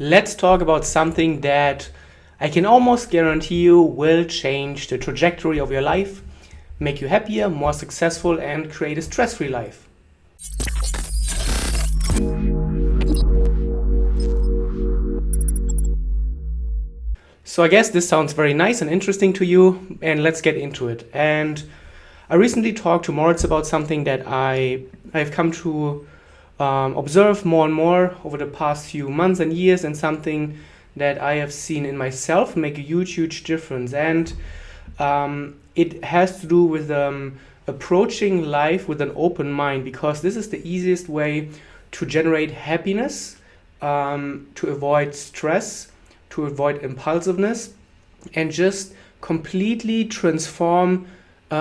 let's talk about something that I can almost guarantee you will change the trajectory of your life, make you happier, more successful, and create a stress-free life. So I guess this sounds very nice and interesting to you, and let's get into it. And I recently talked to Moritz about something that I've come to observe more and more over the past few months and years, and something that I have seen in myself make a huge difference. And it has to do with approaching life with an open mind, because this is the easiest way to generate happiness, to avoid stress, to avoid impulsiveness, and just completely transform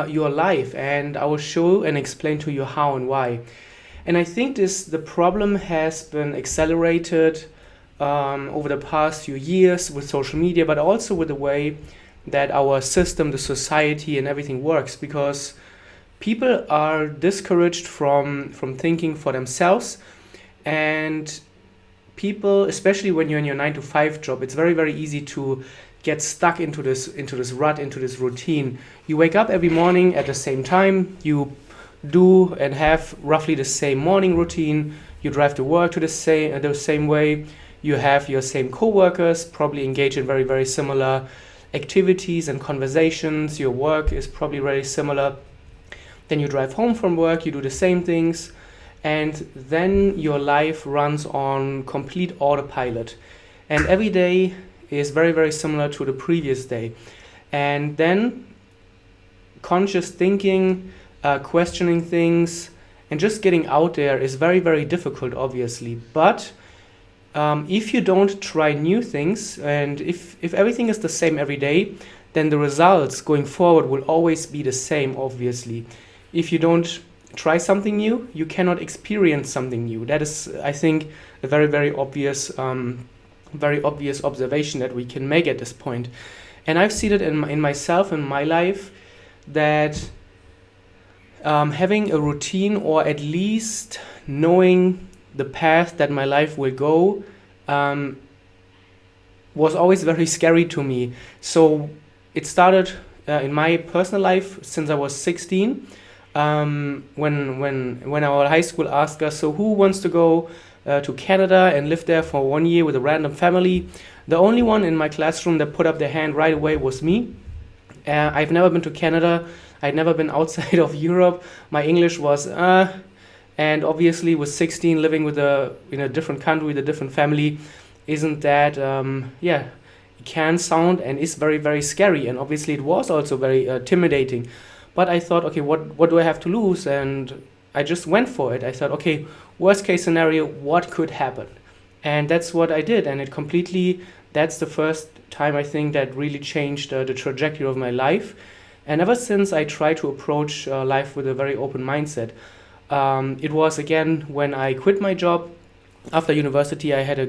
your life. And I will show and explain to you how and why. And I think the problem has been accelerated over the past few years with social media, but also with the way that our system, the society, and everything works, because people are discouraged from thinking for themselves. And people, especially when you're in your 9-to-5 job, it's very easy to get stuck into this rut, into this routine. You wake up every morning at the same time, you do and have roughly the same morning routine, you drive to work the same way, you have your same co-workers, probably engage in very similar activities and conversations, your work is probably very similar. Then you drive home from work, you do the same things, and then your life runs on complete autopilot. And every day is very similar to the previous day. And then conscious thinking, questioning things, and just getting out there is very difficult, obviously. But if you don't try new things, and if everything is the same every day, then the results going forward will always be the same, obviously. If you don't try something new, you cannot experience something new. That is, I think, a very obvious observation that we can make at this point. And I've seen it in myself, in my life, that having a routine, or at least knowing the path that my life will go, was always very scary to me. So it started in my personal life since I was 16. When our high school asked us, so who wants to go to Canada and live there for 1 year with a random family? The only one in my classroom that put up their hand right away was me. I've never been to Canada. I'd never been outside of Europe. My English was and obviously with 16 living in a different country with a different family, isn't that it can sound and is very scary. And obviously it was also very intimidating. But I thought, okay, what do I have to lose? And I just went for it. I thought, okay, worst case scenario, what could happen? And that's what I did. And that's the first time, I think, that really changed the trajectory of my life. And ever since, I try to approach life with a very open mindset. It was, again, when I quit my job. After university, I had a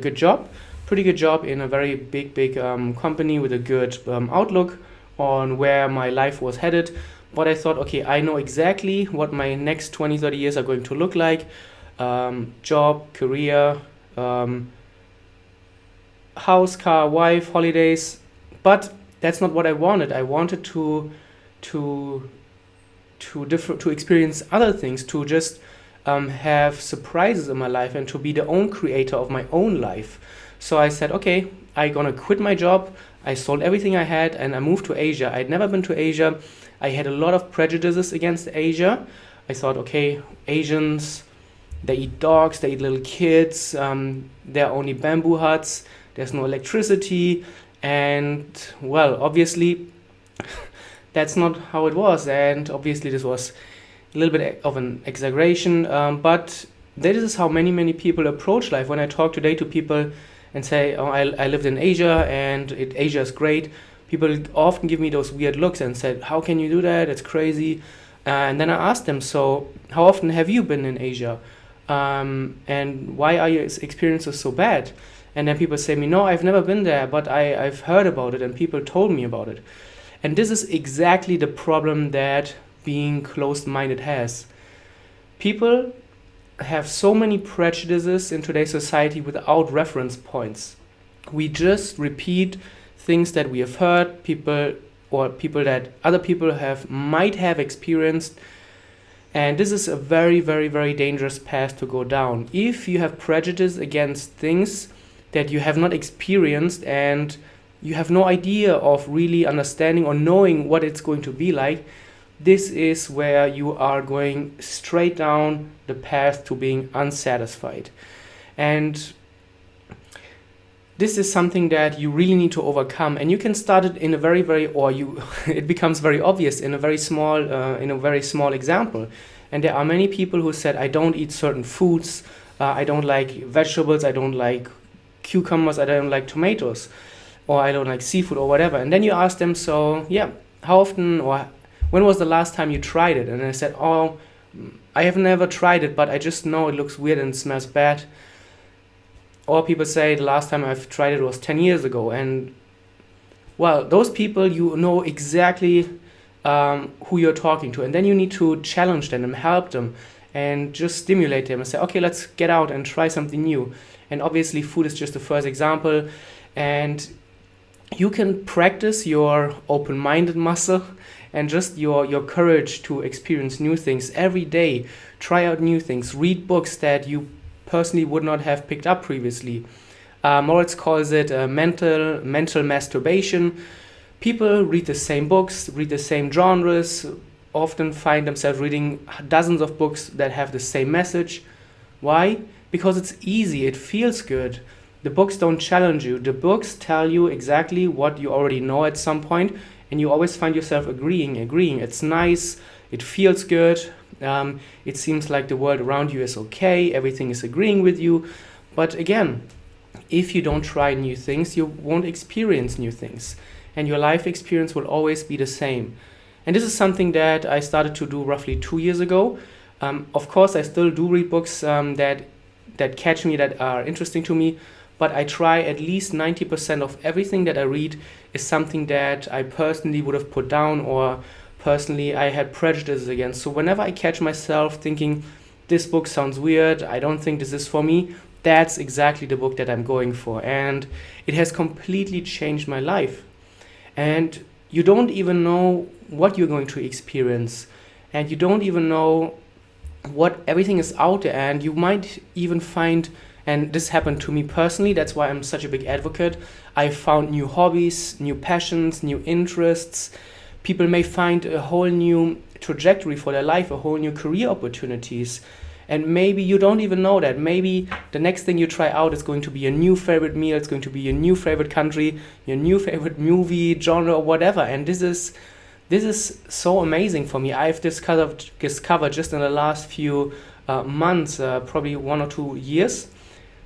pretty good job in a very big company with a good outlook on where my life was headed. But I thought, okay, I know exactly what my next 20-30 years are going to look like. Job, career, house, car, wife, holidays. But that's not what I wanted. I wanted to experience other things, to just have surprises in my life, and to be the own creator of my own life. So I said, okay, I'm gonna quit my job. I sold everything I had and I moved to Asia. I'd never been to Asia. I had a lot of prejudices against Asia. I thought, okay, Asians, they eat dogs, they eat little kids, there are only bamboo huts, there's no electricity, and well, obviously that's not how it was. And obviously this was a little bit of an exaggeration, but this is how many people approach life. When I talk today to people and say, oh, I lived in Asia and Asia is great, people often give me those weird looks and said, how can you do that? It's crazy. And then I asked them, so how often have you been in Asia? And why are your experiences so bad? And then people say me, no, I've never been there, but I've heard about it and people told me about it. And this is exactly the problem that being closed-minded has. People have so many prejudices in today's society without reference points. We just repeat things that we have heard, people that other people might have experienced. And this is a very, very, very dangerous path to go down. If you have prejudice against things that you have not experienced and you have no idea of really understanding or knowing what it's going to be like, this is where you are going straight down the path to being unsatisfied. And this is something that you really need to overcome, and you can start it in a very, very, it becomes very obvious in a very small example. And there are many people who said, I don't eat certain foods, I don't like vegetables, I don't like cucumbers, I don't like tomatoes, or I don't like seafood or whatever. And then you ask them, so yeah, how often or when was the last time you tried it? And I said, oh, I have never tried it, but I just know it looks weird and smells bad. Or people say the last time I've tried it was 10 years ago. And well, those people, you know exactly who you're talking to. And then you need to challenge them and help them and just stimulate them and say, okay, let's get out and try something new. And obviously food is just the first example. And you can practice your open-minded muscle and just your courage to experience new things every day. Try out new things. Read books that you personally would not have picked up previously. Moritz calls it mental masturbation. People read the same books, read the same genres, often find themselves reading dozens of books that have the same message. Why? Because it's easy, it feels good. The books don't challenge you. The books tell you exactly what you already know at some point, and you always find yourself agreeing. It's nice, it feels good, it seems like the world around you is okay, everything is agreeing with you. But again, if you don't try new things, you won't experience new things, and your life experience will always be the same. And this is something that I started to do roughly 2 years ago. Of course, I still do read books that catch me, that are interesting to me, but I try at least 90% of everything that I read is something that I personally would have put down or personally I had prejudices against. So whenever I catch myself thinking, this book sounds weird, I don't think this is for me, that's exactly the book that I'm going for. And it has completely changed my life. And you don't even know what you're going to experience. And you don't even know what everything is out there. And you might even find, and this happened to me personally, that's why I'm such a big advocate, I found new hobbies, new passions, new interests. People may find a whole new trajectory for their life, a whole new career opportunities. And maybe you don't even know that. Maybe the next thing you try out is going to be your new favorite meal, it's going to be your new favorite country, your new favorite movie, genre, or whatever. And this is so amazing for me. I've discovered just in the last few months, probably 1 or 2 years,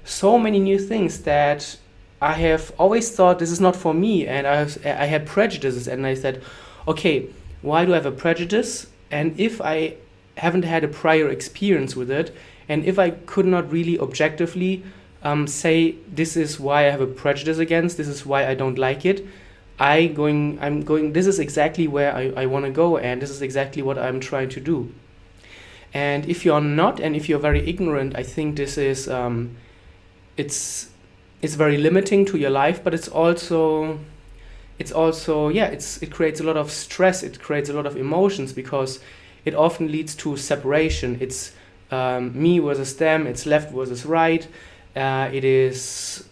so many new things that I have always thought this is not for me, and I had prejudices, and I said, okay, why do I have a prejudice? And if I haven't had a prior experience with it, and if I could not really objectively say this is why I have a prejudice against, this is why I don't like it, I'm going, this is exactly where I want to go, and this is exactly what I'm trying to do. And if you're not, and if you're very ignorant, I think this is it's very limiting to your life, but it creates a lot of stress, it creates a lot of emotions, because it often leads to separation. It's me versus them, it's left versus right, it is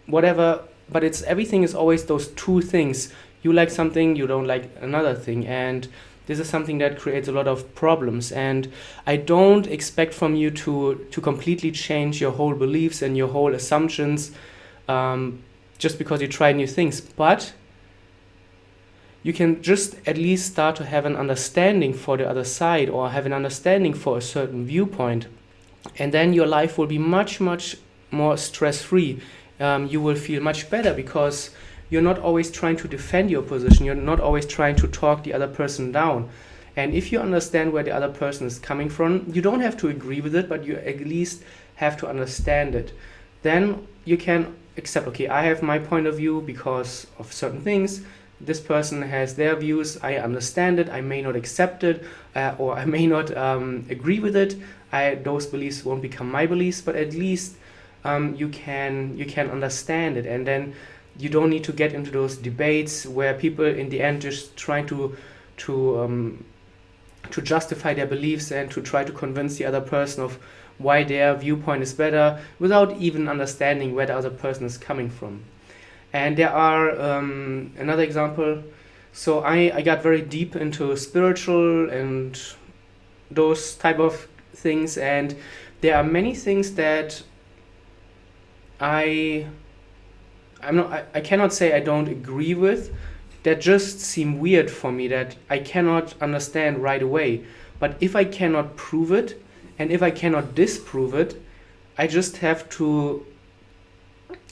whatever, but everything is always those two things. You like something, you don't like another thing, and this is something that creates a lot of problems. And I don't expect from you to completely change your whole beliefs and your whole assumptions just because you try new things, but you can just at least start to have an understanding for the other side, or have an understanding for a certain viewpoint, and then your life will be much, much more stress-free. You will feel much better because you're not always trying to defend your position, you're not always trying to talk the other person down. And if you understand where the other person is coming from, you don't have to agree with it, but you at least have to understand it. Then you can accept, okay, I have my point of view because of certain things, this person has their views, I understand it, I may not accept it, or I may not agree with it, those beliefs won't become my beliefs, but at least you can understand it, and then you don't need to get into those debates where people in the end just trying to justify their beliefs and to try to convince the other person of why their viewpoint is better without even understanding where the other person is coming from. And there are another example. So I got very deep into spiritual and those type of things, and there are many things that I cannot say I don't agree with, that just seem weird for me, that I cannot understand right away. But if I cannot prove it and if I cannot disprove it, I just have to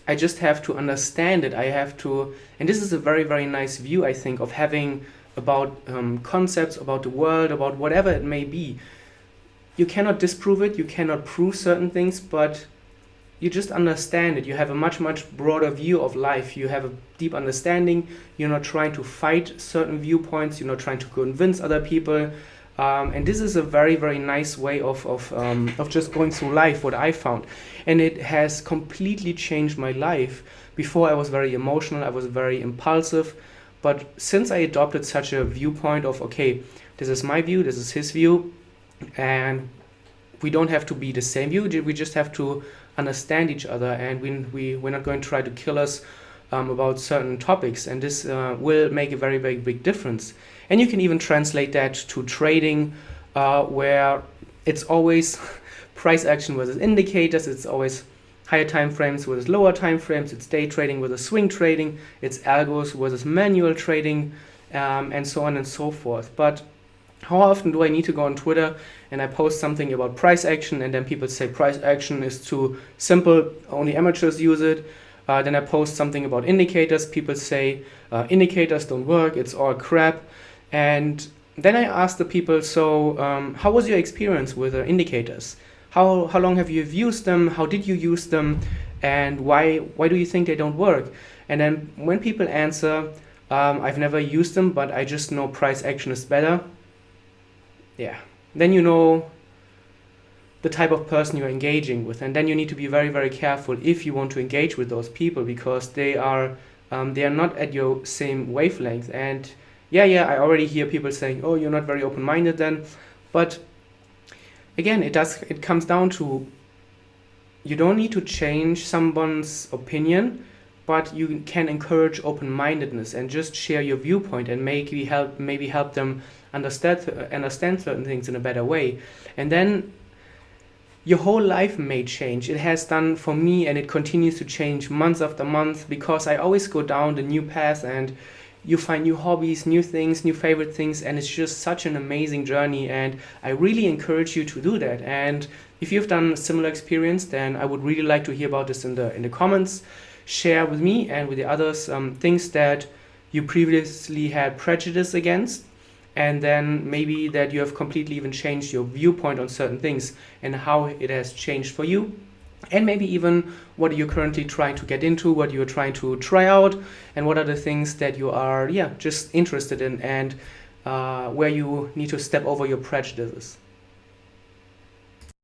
understand it. I have to, and this is a very, very nice view, I think, of having about concepts, about the world, about whatever it may be. You cannot disprove it, you cannot prove certain things, but you just understand it. You have a much, much broader view of life. You have a deep understanding. You're not trying to fight certain viewpoints. You're not trying to convince other people. And this is a very, very nice way of just going through life, what I found. And it has completely changed my life. Before I was very emotional, I was very impulsive. But since I adopted such a viewpoint of, okay, this is my view, this is his view, and we don't have to be the same view, we just have to understand each other, and we're not going to try to kill us about certain topics, and this will make a very, very big difference. And you can even translate that to trading, where it's always price action versus indicators, it's always higher time frames versus lower time frames, it's day trading versus swing trading, it's algos versus manual trading, and so on and so forth. But how often do I need to go on Twitter and I post something about price action, and then people say price action is too simple, only amateurs use it. Then I post something about indicators, people say indicators don't work, it's all crap. And then I ask the people, so how was your experience with indicators? How long have you used them? How did you use them? And why do you think they don't work? And then when people answer, I've never used them, but I just know price action is better. Yeah, then you know the type of person you're engaging with, and then you need to be very, very careful if you want to engage with those people, because they are not at your same wavelength. And yeah, I already hear people saying, oh, you're not very open-minded then. But again, it comes down to, you don't need to change someone's opinion, but you can encourage open-mindedness and just share your viewpoint and maybe help them understand certain things in a better way. And then your whole life may change. It has done for me, and it continues to change month after month, because I always go down the new path, and you find new hobbies, new things, new favorite things, and it's just such an amazing journey, and I really encourage you to do that. And if you've done a similar experience, then I would really like to hear about this in the comments. Share with me and with the others things that you previously had prejudice against, and then maybe that you have completely even changed your viewpoint on certain things and how it has changed for you. And maybe even what you're currently trying to get into, what you're trying to try out, and what are the things that you are just interested in, and where you need to step over your prejudices.